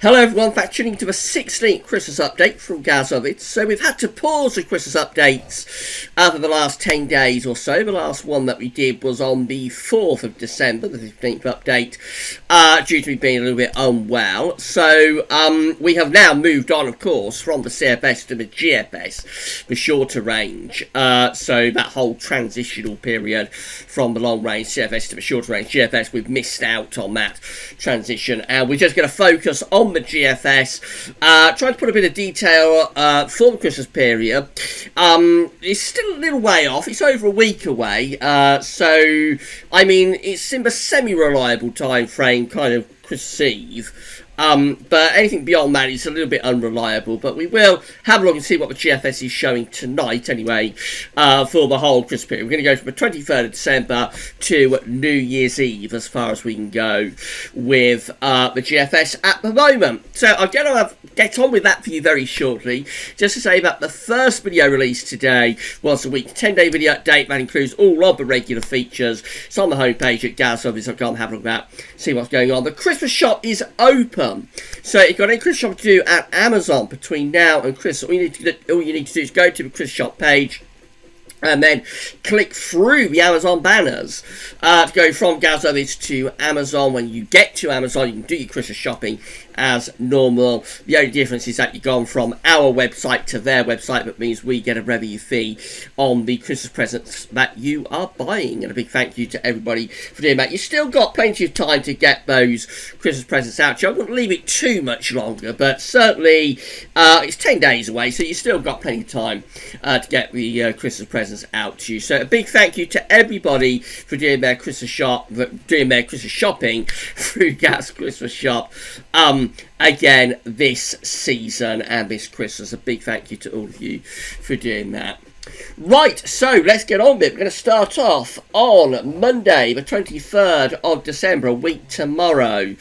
Hello everyone, back tuning to the 16th Christmas update from Gazovic. So we've had to pause the Christmas updates for the last 10 days or so. The last one that we did was on the 4th of December, the 15th update, due to me being a little bit unwell. So we have now moved on, of course, from the CFS to the GFS, the shorter range. So that whole transitional period from the long range CFS to the shorter range GFS, we've missed out on that transition. And we're just going to focus on the GFS, trying to put a bit of detail for the Christmas period. It's still a little way off. It's over a week away. So, I mean, it's in the semi-reliable time frame, kind of Christmas Eve. But anything beyond that is a little bit unreliable. But we will have a look and see what the GFS is showing tonight anyway, for the whole Christmas period. We're going to go from the 23rd of December to New Year's Eve as far as we can go with the GFS at the moment. So I'm going to get on with that for you very shortly. Just to say that the first video released today was a week 10-day video update that includes all of the regular features. It's on the homepage at gazoffice.com. Have a look at that, see what's going on. The Christmas shop is open. So you've got a Christmas shop to do at Amazon between now and Christmas. All you need to do is go to the Christmas shop page and then click through the Amazon banners to go from Gazovic to Amazon. When you get to Amazon, you can do your Christmas shopping as normal. The only difference is that you've gone from our website to their website. That means we get a revenue fee on the Christmas presents that you are buying. And a big thank you to everybody for doing that. You've still got plenty of time to get those Christmas presents out to you. I wouldn't leave it too much longer, but certainly it's 10 days away, so you've still got plenty of time to get the Christmas presents out to you. So a big thank you to everybody for doing their Christmas shopping through Gas Christmas Shop. Again, this season and this Christmas. A big thank you to all of you for doing that. Right, so let's get on with it. We're going to start off on Monday, the 23rd of December, a week tomorrow.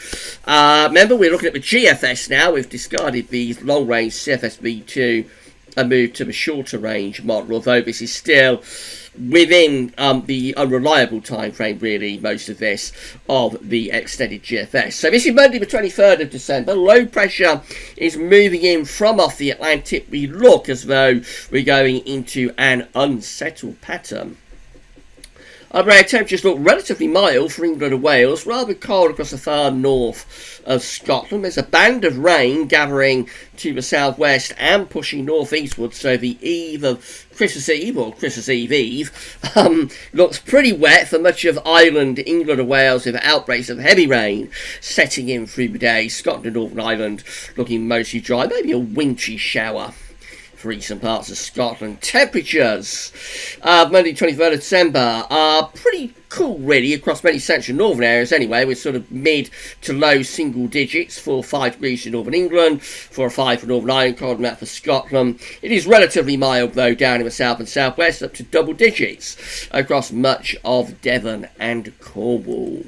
Remember, we're looking at the GFS now. We've discarded the long-range CFS V2 and moved to the shorter range model, although this is still within the unreliable time frame, really, most of this, of the extended GFS. So this is Monday the 23rd of December. Low pressure is moving in from off the Atlantic. We look as though we're going into an unsettled pattern. Our temperatures look relatively mild for England and Wales, rather cold across the far north of Scotland. There's a band of rain gathering to the southwest and pushing northeastward, so the eve of Christmas Eve, or Christmas Eve, looks pretty wet for much of Ireland, England and Wales, with outbreaks of heavy rain setting in through the day. Scotland and Northern Ireland looking mostly dry, maybe a wintry shower for eastern parts of Scotland. Temperatures Monday 23rd of December are pretty cool really across many central northern areas anyway. We're sort of mid to low single digits, 4 or 5 degrees in northern England, 4 or 5 for Northern Ireland, cold and that for Scotland. It is relatively mild though down in the south and southwest, up to double digits across much of Devon and Cornwall.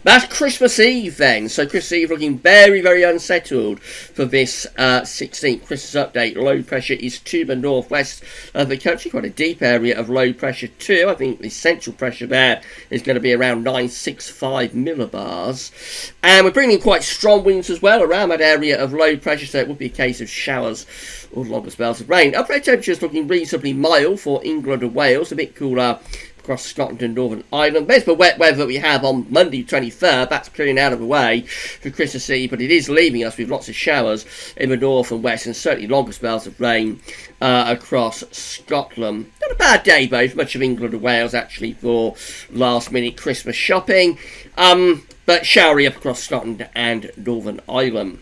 That's Christmas Eve then. So Christmas Eve looking very, very unsettled for this 16th Christmas update. Low pressure is to the northwest of the country. Quite a deep area of low pressure too. I think the central pressure there is going to be around 965 millibars. And we're bringing quite strong winds as well around that area of low pressure. So it would be a case of showers or longer spells of rain. Upper temperatures looking reasonably mild for England and Wales. A bit cooler across Scotland and Northern Ireland. There's the wet weather we have on Monday 23rd. That's clearing out of the way for Christmas Eve, but it is leaving us with lots of showers in the north and west, and certainly longer spells of rain across Scotland. Not a bad day though for much of England and Wales actually for last minute Christmas shopping, but showery up across Scotland and Northern Ireland.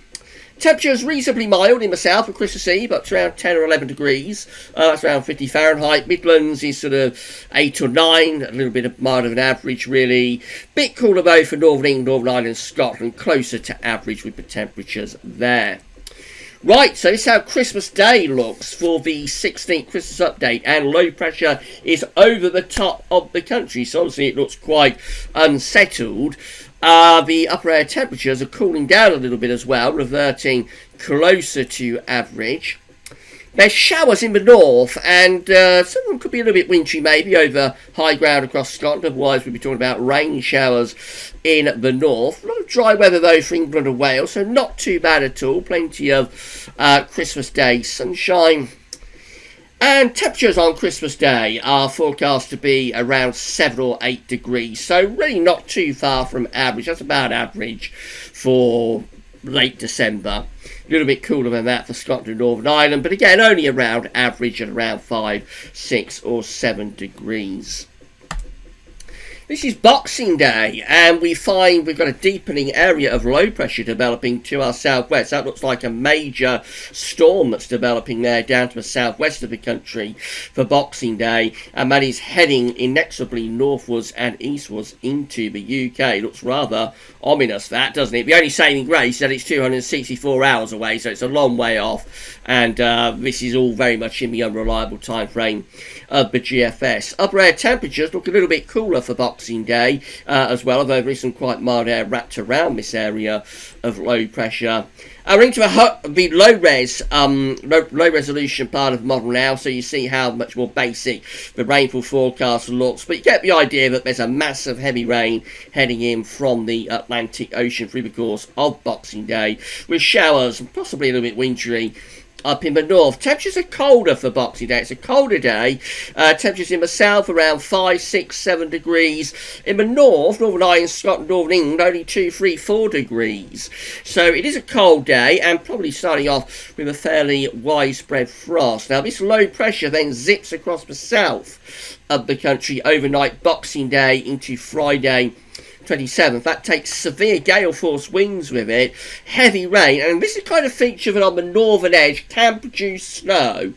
Temperatures reasonably mild in the south for Christmas Eve, up to around 10 or 11 degrees. That's around 50 Fahrenheit. Midlands is sort of 8 or 9, a little bit milder than average, really. Bit cooler though for Northern England, Northern Ireland and Scotland, closer to average with the temperatures there. Right, so this is how Christmas Day looks for the 16th Christmas update, and low pressure is over the top of the country, so obviously it looks quite unsettled. The upper air temperatures are cooling down a little bit as well, reverting closer to average. There's showers in the north, and some of them could be a little bit wintry, maybe over high ground across Scotland. Otherwise, we'd be talking about rain showers in the north. A lot of dry weather, though, for England and Wales, so not too bad at all. Plenty of Christmas Day sunshine. And temperatures on Christmas Day are forecast to be around 7 or 8 degrees, so really not too far from average. That's about average for late December. A little bit cooler than that for Scotland and Northern Ireland, but again, only around average at around 5, 6 or 7 degrees. This is Boxing Day, and we find we've got a deepening area of low pressure developing to our southwest. That looks like a major storm that's developing there down to the southwest of the country for Boxing Day, and that is heading inexorably northwards and eastwards into the UK. It looks rather ominous, that, doesn't it? The only saving grace is that it's 264 hours away, so it's a long way off, and this is all very much in the unreliable time frame of the GFS. Upper air temperatures look a little bit cooler for Boxing Day as well, although there is some quite mild air wrapped around this area of low pressure. We're into the low resolution part of the model now, so you see how much more basic the rainfall forecast looks, but you get the idea that there's a massive heavy rain heading in from the Atlantic Ocean through the course of Boxing Day, with showers and possibly a little bit wintry up in the north. Temperatures are colder for Boxing Day. It's a colder day. Temperatures in the south around 5, 6, 7 degrees. In the north, Northern Ireland, Scotland, Northern England, only 2, 3, 4 degrees. So it is a cold day, and probably starting off with a fairly widespread frost. Now, this low pressure then zips across the south of the country overnight Boxing Day into Friday 27th. That takes severe gale force winds with it, heavy rain, and this is kind of feature that on the northern edge can produce snow.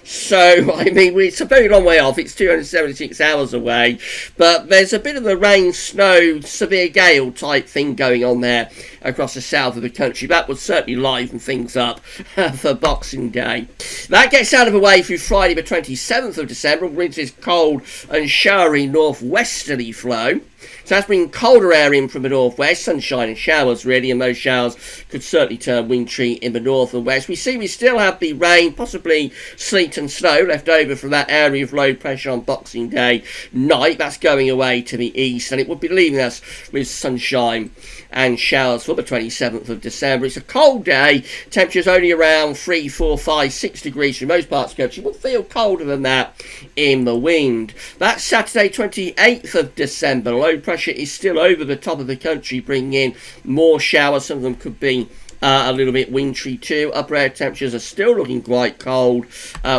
So, I mean, it's a very long way off. It's 276 hours away, but there's a bit of a rain, snow, severe gale type thing going on there across the south of the country. That would certainly liven things up for Boxing Day. That gets out of the way through Friday the 27th of December, with this cold and showery northwesterly flow. So that's bringing colder air in from the northwest, sunshine and showers really, and those showers could certainly turn wintry in the north and west. We still have the rain, possibly sleet and snow left over from that area of low pressure on Boxing Day night. That's going away to the east, and it would be leaving us with sunshine and showers for the 27th of December. It's a cold day. Temperatures only around 3, 4, 5, 6 degrees for most parts of the country. It will feel colder than that in the wind. That's Saturday 28th of December. Low pressure is still over the top of the country, bringing in more showers. Some of them could be a little bit wintry too. Upper air temperatures are still looking quite cold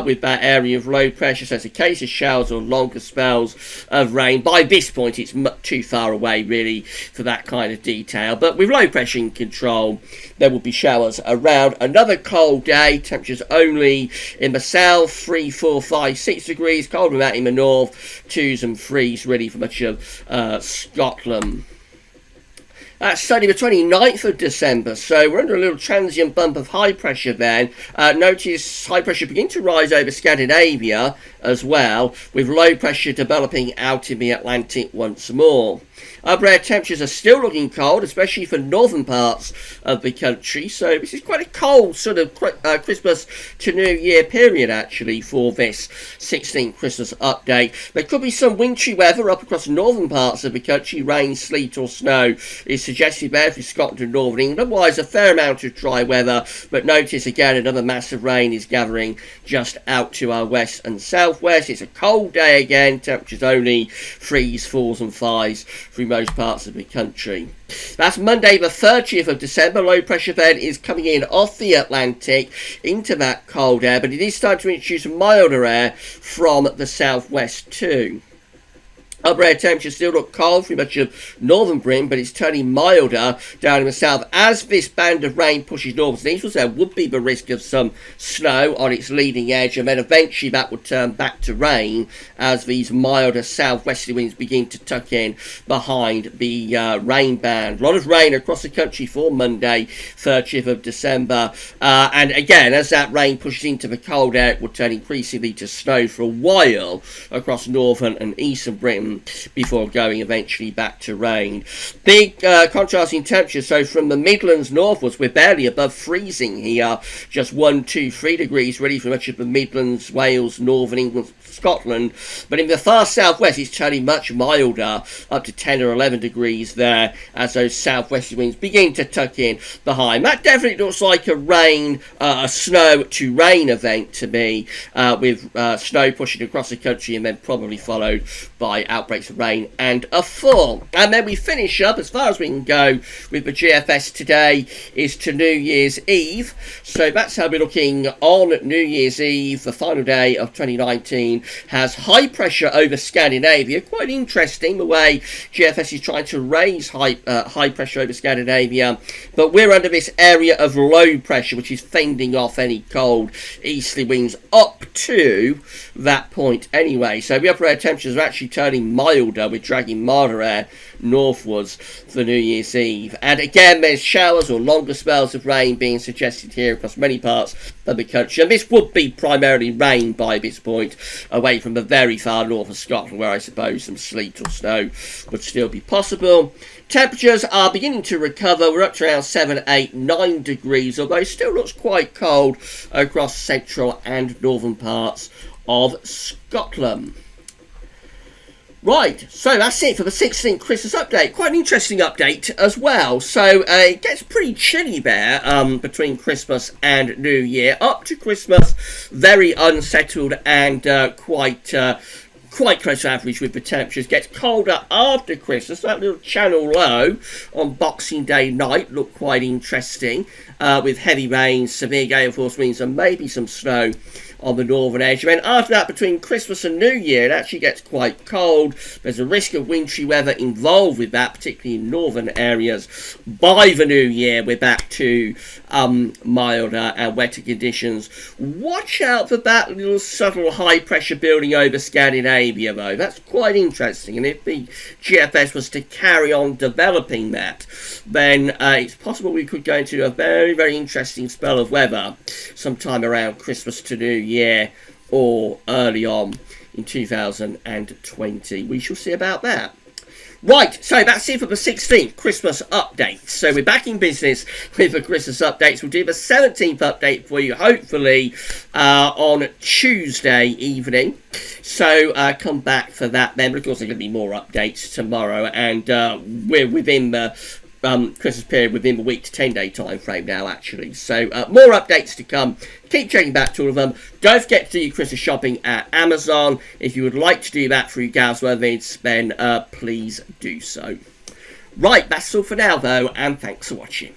with that area of low pressure, so it's a case of showers or longer spells of rain. By this point it's too far away really for that kind of detail, but with low pressure in control there will be showers around. Another cold day, temperatures only in the south 3, 4, 5, 6 degrees, colder than that in the north, 2s and 3s really for much of Scotland. That's Sunday the 29th of December, so we're under a little transient bump of high pressure then. Notice high pressure begin to rise over Scandinavia as well, with low pressure developing out in the Atlantic once more. Upper air temperatures are still looking cold, especially for northern parts of the country, so this is quite a cold sort of Christmas to New Year period actually for this 16th Christmas update. There could be some wintry weather up across northern parts of the country. Rain, sleet or snow is suggested there for Scotland and Northern England. Otherwise a fair amount of dry weather, but notice again another massive rain is gathering just out to our west and southwest. It's a cold day again, temperatures only 3s, 4s and 5s through most parts of the country. That's Monday the 30th of December. Low pressure then is coming in off the Atlantic into that cold air, but it is starting to introduce milder air from the southwest too. Upper air temperatures still look cold through much of northern Britain, but it's turning milder down in the south. As this band of rain pushes northwards and eastwards, there would be the risk of some snow on its leading edge, and then eventually that would turn back to rain as these milder southwesterly winds begin to tuck in behind the rain band. A lot of rain across the country for Monday, 30th of December. And again, as that rain pushes into the cold air, it will turn increasingly to snow for a while across northern and eastern Britain before going eventually back to rain. Big contrasting temperatures, so from the Midlands northwards, we're barely above freezing here, just 1, 2, 3 degrees, really for much of the Midlands, Wales, Northern England, Scotland, but in the far southwest it's turning much milder, up to 10 or 11 degrees there, as those southwesterly winds begin to tuck in behind. That definitely looks like a snow to rain event to me, with snow pushing across the country and then probably followed by outbreaks of rain and a thaw. And then we finish up, as far as we can go with the GFS today, is to New Year's Eve. So that's how we're looking on New Year's Eve. The final day of 2019 has high pressure over Scandinavia. Quite interesting the way GFS is trying to raise high pressure over Scandinavia, but we're under this area of low pressure which is fending off any cold easterly winds up to that point anyway. So the upper air temperatures are actually turning milder, with dragging milder air northwards for New Year's Eve. And again, there's showers or longer spells of rain being suggested here across many parts of the country, and this would be primarily rain by this point, away from the very far north of Scotland, where I suppose some sleet or snow would still be possible. Temperatures are beginning to recover. We're up to around 7, 8, 9 degrees, although it still looks quite cold across central and northern parts of Scotland. Right, so that's it for the 16th Christmas update. Quite an interesting update as well. So it gets pretty chilly there between Christmas and New Year. Up to Christmas, very unsettled and quite close to average with the temperatures. Gets colder after Christmas. That little channel low on Boxing Day night looked quite interesting, with heavy rain, severe gale force winds, and maybe some snow on the northern edge. And then after that, between Christmas and New Year, it actually gets quite cold. There's a risk of wintry weather involved with that, particularly in northern areas. By the New Year, we're back to milder and wetter conditions. Watch out for that little subtle high pressure building over Scandinavia, though. That's quite interesting, and if the GFS was to carry on developing that, then it's possible we could go into a very, very interesting spell of weather sometime around Christmas to New Year or early on in 2020. We shall see about that. Right, so that's it for the 16th Christmas update. So we're back in business with the Christmas updates. We'll do the 17th update for you, hopefully, on Tuesday evening. So come back for that then. But of course, there are going to be more updates tomorrow, and we're within the Christmas period within the week to 10-day time frame now, actually. So more updates to come. Keep checking back to all of them. Don't forget to do your Christmas shopping at Amazon. If you would like to do that through Gasworthies, then please do so. Right, that's all for now, though, and thanks for watching.